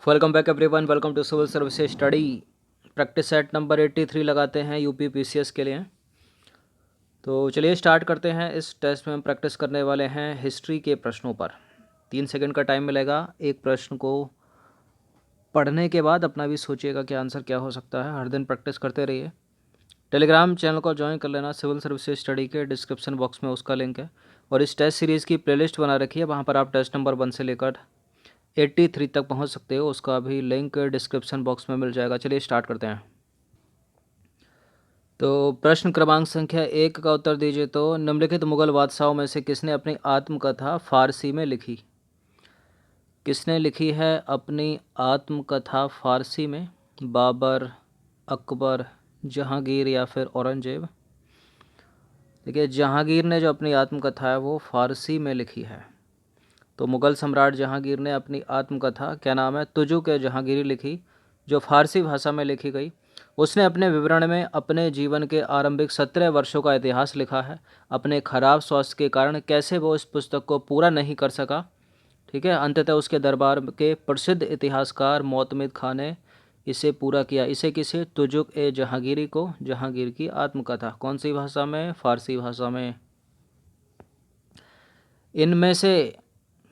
Welcome back everyone, welcome to civil services study. Practice set number 83 लगाते हैं UP PCS के लिए। तो चलिए स्टार्ट करते हैं। इस टेस्ट में हम प्रैक्टिस करने वाले हैं हिस्ट्री के प्रश्नों पर। 3 सेकंड का टाइम मिलेगा। एक प्रश्न को पढ़ने के बाद अपना भी सोचिएगा कि आंसर क्या हो सकता है। हर दिन प्रैक्टिस करते रहिए। टेलीग्राम चैनल को ज्वाइन कर लेना। सिविल सर्विसेज स्टडी के डिस्क्रिप्शन बॉक्स में उसका लिंक है। और इस टेस्ट सीरीज़ की प्लेलिस्ट बना रखी है, वहाँ पर आप टेस्ट नंबर 1 से लेकर 83 तक पहुंच सकते हो। उसका भी लिंक डिस्क्रिप्शन बॉक्स में मिल जाएगा। चलिए स्टार्ट करते हैं। तो प्रश्न क्रमांक संख्या 1 का उत्तर दीजिए। तो निम्नलिखित मुगल बादशाहों में से किसने अपनी आत्मकथा फारसी में लिखी? किसने लिखी है अपनी आत्मकथा फारसी में? बाबर, अकबर, जहांगीर या फिर औरंगजेब? देखिए, जहांगीर ने जो अपनी आत्मकथा है वो फारसी में लिखी है। तो मुग़ल सम्राट जहांगीर ने अपनी आत्मकथा, क्या नाम है, तुजुक-ए-जहांगीरी लिखी, जो फारसी भाषा में लिखी गई। उसने अपने विवरण में अपने जीवन के आरंभिक 17 वर्षों का इतिहास लिखा है। अपने खराब स्वास्थ्य के कारण कैसे वो इस पुस्तक को पूरा नहीं कर सका, ठीक है। अंततः उसके दरबार के प्रसिद्ध इतिहासकार मोतमिद खां ने इसे पूरा किया। इसे किसे? तुजुक-ए-जहांगीरी को, जहांगीर की आत्मकथा। कौन सी भाषा में? फारसी भाषा में। इनमें से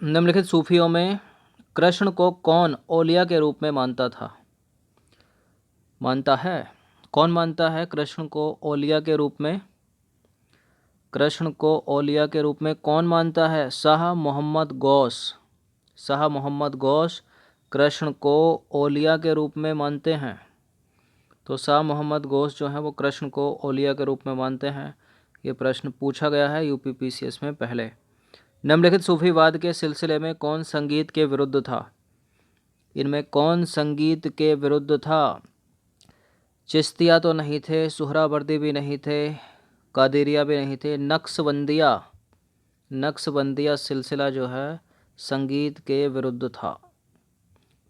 निम्नलिखित सूफियों में कृष्ण को कौन औलिया के रूप में मानता है? कौन मानता है कृष्ण को औलिया के रूप में? कृष्ण को औलिया के रूप में कौन मानता है? शाह मोहम्मद गौस। शाह मोहम्मद गौस कृष्ण को औलिया के रूप में मानते हैं। तो शाह मोहम्मद गौस जो है वो कृष्ण को औलिया के रूप में मानते हैं। ये प्रश्न पूछा गया है यूपी पीसीएस में पहले। निम्नलिखित सूफीवाद के सिलसिले में कौन संगीत के विरुद्ध था? इनमें कौन संगीत के विरुद्ध था? चिश्तिया तो नहीं थे, सुहरावर्दी भी नहीं थे, कादिरिया भी नहीं थे। नक्शबंदिया सिलसिला जो है संगीत के विरुद्ध था।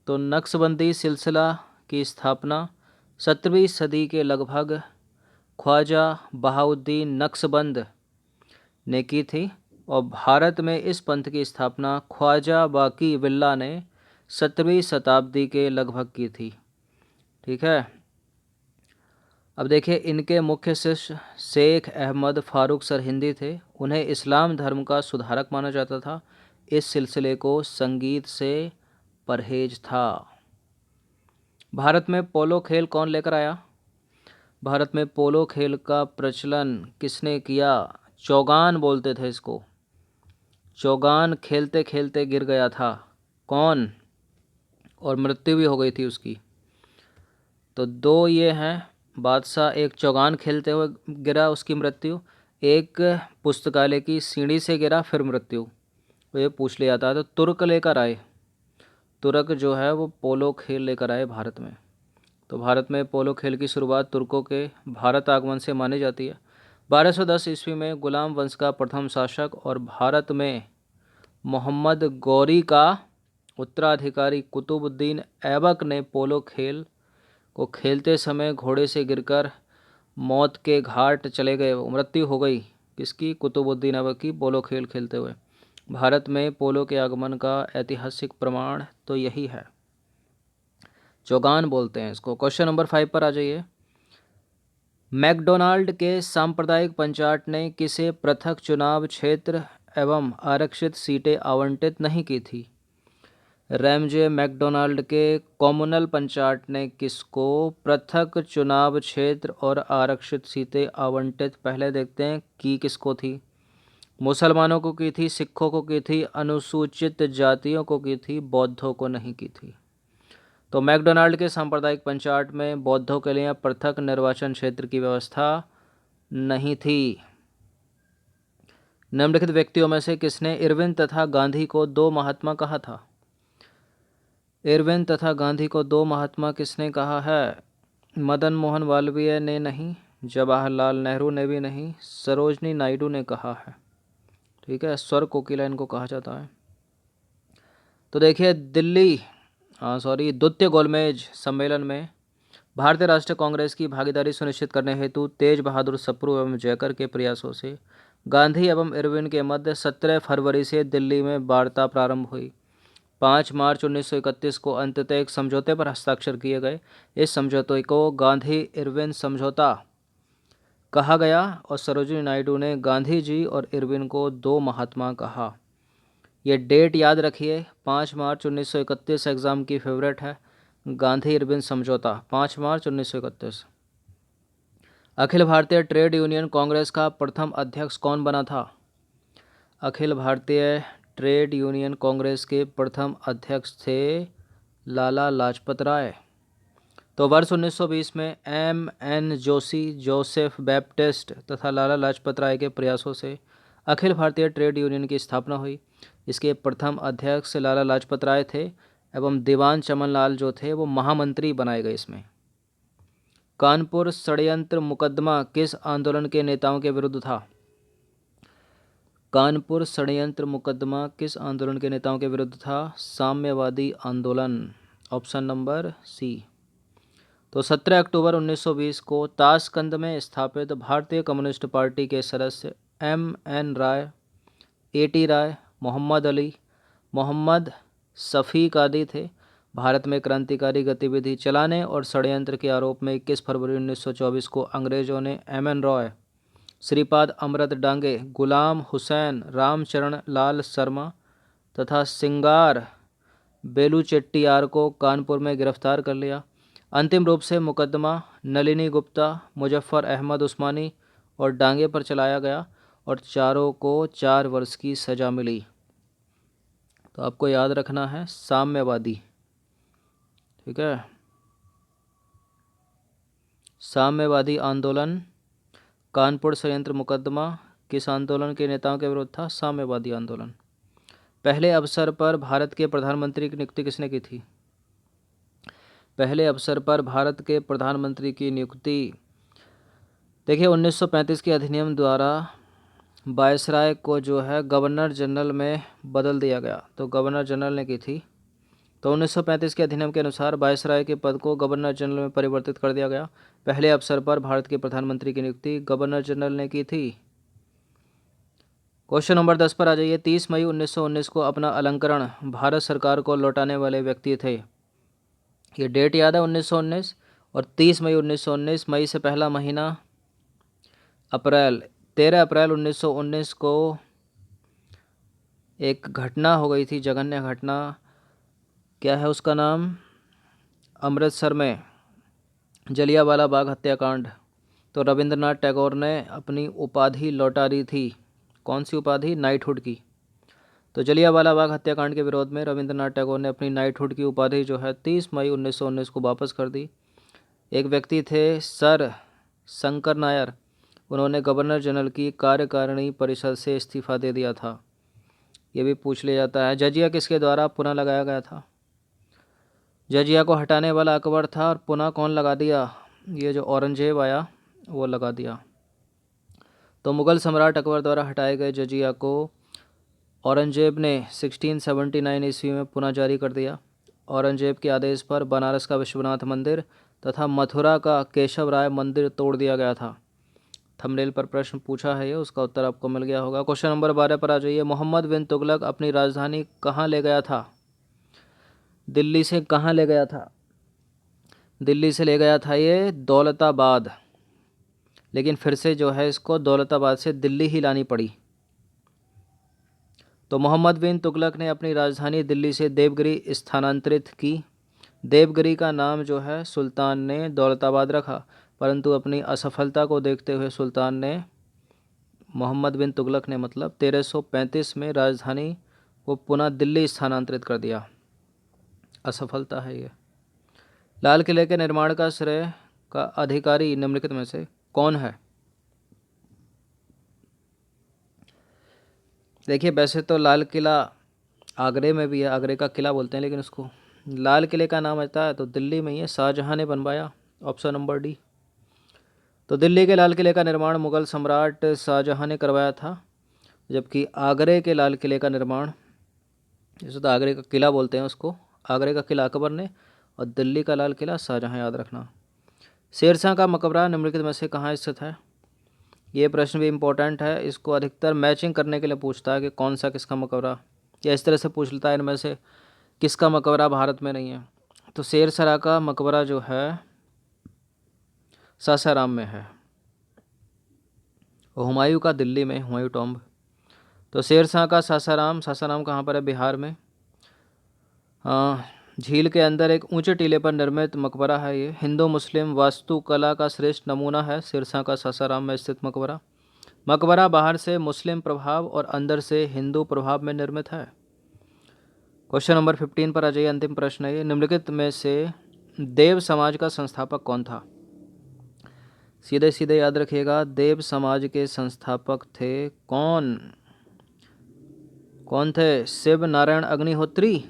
तो नक्शबंदी सिलसिला की स्थापना 17वीं सदी के लगभग ख्वाजा बहाउद्दीन नक्शबंद ने की थी। और भारत में इस पंथ की स्थापना ख्वाजा बाकी बिल्ला ने 17वीं शताब्दी के लगभग की थी, ठीक है। अब देखिए, इनके मुख्य शिष्य शेख अहमद फारूक सरहिंदी थे। उन्हें इस्लाम धर्म का सुधारक माना जाता था। इस सिलसिले को संगीत से परहेज था। भारत में पोलो खेल कौन लेकर आया? भारत में पोलो खेल का प्रचलन किसने किया? चौगान बोलते थे इसको। चौगान खेलते खेलते गिर गया था। कौन? और मृत्यु भी हो गई थी उसकी। तो दो ये हैं बादशाह, एक चौगान खेलते हुए गिरा, उसकी मृत्यु। एक पुस्तकालय की सीढ़ी से गिरा, फिर मृत्यु। तो ये पूछ लिया था। तो तुर्क लेकर आए, तुर्क जो है वो पोलो खेल लेकर आए भारत में। तो भारत में पोलो खेल की शुरुआत तुर्कों के भारत आगमन से मानी जाती है। 1210 ईस्वी में गुलाम वंश का प्रथम शासक और भारत में मोहम्मद गौरी का उत्तराधिकारी कुतुबुद्दीन ऐबक ने पोलो खेल को खेलते समय घोड़े से गिरकर मौत के घाट चले गए। मृत्यु हो गई किसकी? कुतुबुद्दीन ऐबक की, पोलो खेल खेलते हुए। भारत में पोलो के आगमन का ऐतिहासिक प्रमाण तो यही है, चौगान बोलते हैं इसको। क्वेश्चन नंबर 5 पर आ जाइए। मैकडोनाल्ड के सांप्रदायिक पंचाट ने किसे पृथक चुनाव क्षेत्र एवं आरक्षित सीटें आवंटित नहीं की थी? रैमजे मैकडोनाल्ड के कॉमुनल पंचाट ने किसको पृथक चुनाव क्षेत्र और आरक्षित सीटें आवंटित, पहले देखते हैं की किसको थी। मुसलमानों को की थी, सिखों को की थी, अनुसूचित जातियों को की थी, बौद्धों को नहीं की थी। तो मैकडोनाल्ड के सांप्रदायिक पंचाट में बौद्धों के लिए पृथक निर्वाचन क्षेत्र की व्यवस्था नहीं थी। निम्नलिखित व्यक्तियों में से किसने इरविन तथा गांधी को दो महात्मा कहा था? इरविन तथा गांधी को दो महात्मा किसने कहा है? मदन मोहन मालवीय ने नहीं, जवाहरलाल नेहरू ने भी नहीं, सरोजनी नायडू ने कहा है, ठीक है। स्वर कोकिला इनको कहा जाता है। तो देखिए, द्वितीय गोलमेज सम्मेलन में भारतीय राष्ट्रीय कांग्रेस की भागीदारी सुनिश्चित करने हेतु तेज बहादुर सप्रू एवं जयकर के प्रयासों से गांधी एवं इरविन के मध्य 17 फरवरी से दिल्ली में वार्ता प्रारंभ हुई। 5 मार्च 1931 को अंततः एक समझौते पर हस्ताक्षर किए गए। इस समझौते को गांधी इरविन समझौता कहा गया और सरोजिनी नायडू ने गांधी जी और इरविन को दो महात्मा कहा। ये डेट याद रखिए, 5 मार्च 1931 एग्ज़ाम की फेवरेट है। गांधी इरविन समझौता 5 मार्च 1931। अखिल भारतीय ट्रेड यूनियन कांग्रेस का प्रथम अध्यक्ष कौन बना था? अखिल भारतीय ट्रेड यूनियन कांग्रेस के प्रथम अध्यक्ष थे लाला लाजपत राय। तो वर्ष 1920 में M.N. जोशी, जोसेफ बैप्टिस्ट तथा लाला लाजपत राय के प्रयासों से अखिल भारतीय ट्रेड यूनियन की स्थापना हुई। इसके प्रथम अध्यक्ष लाला लाजपत राय थे एवं दीवान चमनलाल जो थे वो महामंत्री बनाए गए इसमें। कानपुर षड्यंत्र मुकदमा किस आंदोलन के नेताओं के विरुद्ध था? कानपुर षड्यंत्र मुकदमा किस आंदोलन के नेताओं के विरुद्ध था? साम्यवादी आंदोलन, ऑप्शन नंबर सी। तो 17 अक्टूबर 1920 को ताशकंद में स्थापित भारतीय कम्युनिस्ट पार्टी के सदस्य M.N. राय, A.T. राय, मोहम्मद अली, मोहम्मद शफीक आदि थे। भारत में क्रांतिकारी गतिविधि चलाने और षड्यंत्र के आरोप में 21 फरवरी 1924 को अंग्रेजों ने M.N. रॉय, श्रीपाद अमृत डांगे, गुलाम हुसैन, रामचरण लाल शर्मा तथा सिंगार बेलू चेट्टियार को कानपुर में गिरफ्तार कर लिया। अंतिम रूप से मुकदमा नलिनी गुप्ता, मुजफ्फर अहमद उस्मानी और डांगे पर चलाया गया और चारों को 4 वर्ष की सज़ा मिली। तो आपको याद रखना है साम्यवादी, ठीक है। साम्यवादी आंदोलन, कानपुर षड्यंत्र मुकदमा किस आंदोलन के नेताओं के विरुद्ध था? साम्यवादी आंदोलन। पहले अवसर पर भारत के प्रधानमंत्री की नियुक्ति किसने की थी? पहले अवसर पर भारत के प्रधानमंत्री की नियुक्ति, देखिए 1935 के अधिनियम द्वारा वायसराय को जो है गवर्नर जनरल में बदल दिया गया, तो गवर्नर जनरल ने की थी। तो 1935 के अधिनियम के अनुसार वायसराय के पद को गवर्नर जनरल में परिवर्तित कर दिया गया। पहले अवसर पर भारत के प्रधानमंत्री की नियुक्ति गवर्नर जनरल ने की थी। क्वेश्चन नंबर 10 पर आ जाइए। 30 मई 1919 को अपना अलंकरण भारत सरकार को लौटाने वाले व्यक्ति थे। ये डेट याद है 1919 और 30 मई 1919। मई से पहला महीना अप्रैल, 13 अप्रैल 1919 को एक घटना हो गई थी, जघन्य घटना। क्या है उसका नाम? अमृतसर में जलियांवाला बाग हत्याकांड। तो रविंद्रनाथ टैगोर ने अपनी उपाधि लौटा दी थी। कौन सी उपाधि? नाइटहुड की। तो जलियांवाला बाग हत्याकांड के विरोध में रविंद्रनाथ टैगोर ने अपनी नाइटहुड की उपाधि जो है 30 मई 1919 को वापस कर दी। एक व्यक्ति थे सर शंकर नायर, उन्होंने गवर्नर जनरल की कार्यकारिणी परिषद से इस्तीफा दे दिया था। ये भी पूछ लिया जाता है। जजिया किसके द्वारा पुनः लगाया गया था? जजिया को हटाने वाला अकबर था और पुनः कौन लगा दिया? ये जो औरंगजेब आया वो लगा दिया। तो मुग़ल सम्राट अकबर द्वारा हटाए गए जजिया को औरंगजेब ने 1679 ईस्वी में पुनः जारी कर दिया। औरंगजेब के आदेश पर बनारस का विश्वनाथ मंदिर तथा मथुरा का केशव राय मंदिर तोड़ दिया गया था। थंबनेल पर प्रश्न पूछा है ये, उसका उत्तर आपको मिल गया होगा। क्वेश्चन नंबर 12 पर आ जाइए। मोहम्मद बिन तुगलक अपनी राजधानी कहाँ ले गया था? दिल्ली से कहाँ ले गया था? दिल्ली से ले गया था ये दौलताबाद, लेकिन फिर से जो है इसको दौलताबाद से दिल्ली ही लानी पड़ी। तो मोहम्मद बिन तुगलक ने अपनी राजधानी दिल्ली से देवगिरी स्थानांतरित की। देवगिरी का नाम जो है सुल्तान ने दौलताबाद रखा, परंतु अपनी असफलता को देखते हुए सुल्तान ने, मोहम्मद बिन तुगलक ने मतलब 1335 में राजधानी को पुनः दिल्ली स्थानांतरित कर दिया। असफलता है ये। लाल किले के निर्माण का श्रेय का अधिकारी निम्नलिखित में से कौन है? देखिए वैसे तो लाल किला आगरे में भी है, आगरे का किला बोलते हैं, लेकिन उसको लाल किले का नाम आता है तो दिल्ली में ही है, शाहजहां ने बनवाया, ऑप्शन नंबर डी। तो दिल्ली के लाल किले का निर्माण मुग़ल सम्राट शाहजहां ने करवाया था, जबकि आगरे के लाल किले का निर्माण, जैसे तो आगरे का किला बोलते हैं उसको, आगरे का किला अकबर ने और दिल्ली का लाल किला शाहजहां, याद रखना। शेरशाह का मकबरा निम्नलिखित में से कहाँ स्थित है? ये प्रश्न भी इम्पोर्टेंट है, इसको अधिकतर मैचिंग करने के लिए पूछता है कि कौन सा किसका मकबरा, या इस तरह से पूछ लेता है इनमें से किसका मकबरा भारत में नहीं है? तो शेरशाह का मकबरा जो है सासाराम में है, और हुमायूं का दिल्ली में, हुमायूं टॉम्ब। तो शेरशाह का सासाराम, सासाराम कहाँ पर है? बिहार में। झील के अंदर एक ऊंचे टीले पर निर्मित मकबरा है ये। हिंदू मुस्लिम वास्तुकला का श्रेष्ठ नमूना है शेरशाह का सासाराम में स्थित मकबरा। मकबरा बाहर से मुस्लिम प्रभाव और अंदर से हिंदू प्रभाव में निर्मित है। क्वेश्चन नंबर 15 पर आ जाइए, अंतिम प्रश्न है ये। निम्नलिखित में से देव समाज का संस्थापक कौन था? सीधे सीधे याद रखिएगा, देव समाज के संस्थापक थे कौन? कौन थे? शिव नारायण अग्निहोत्री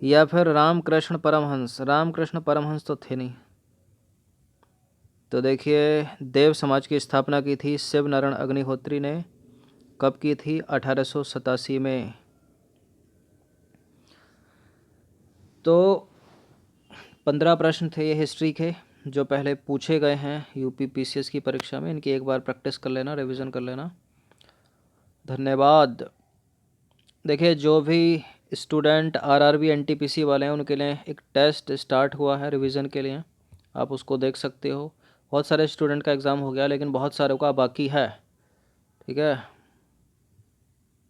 या फिर रामकृष्ण परमहंस? रामकृष्ण परमहंस तो थे नहीं। तो देखिए, देव समाज की स्थापना की थी शिव नारायण अग्निहोत्री ने। कब की थी? 1887 में। तो 15 प्रश्न थे ये हिस्ट्री के, जो पहले पूछे गए हैं यूपी पीसीएस की परीक्षा में। इनकी एक बार प्रैक्टिस कर लेना, रिवीजन कर लेना। धन्यवाद। देखिए, जो भी स्टूडेंट आरआरबी एनटीपीसी वाले हैं उनके लिए एक टेस्ट स्टार्ट हुआ है रिवीजन के लिए, आप उसको देख सकते हो। बहुत सारे स्टूडेंट का एग्ज़ाम हो गया, लेकिन बहुत सारों का बाकी है। ठीक है।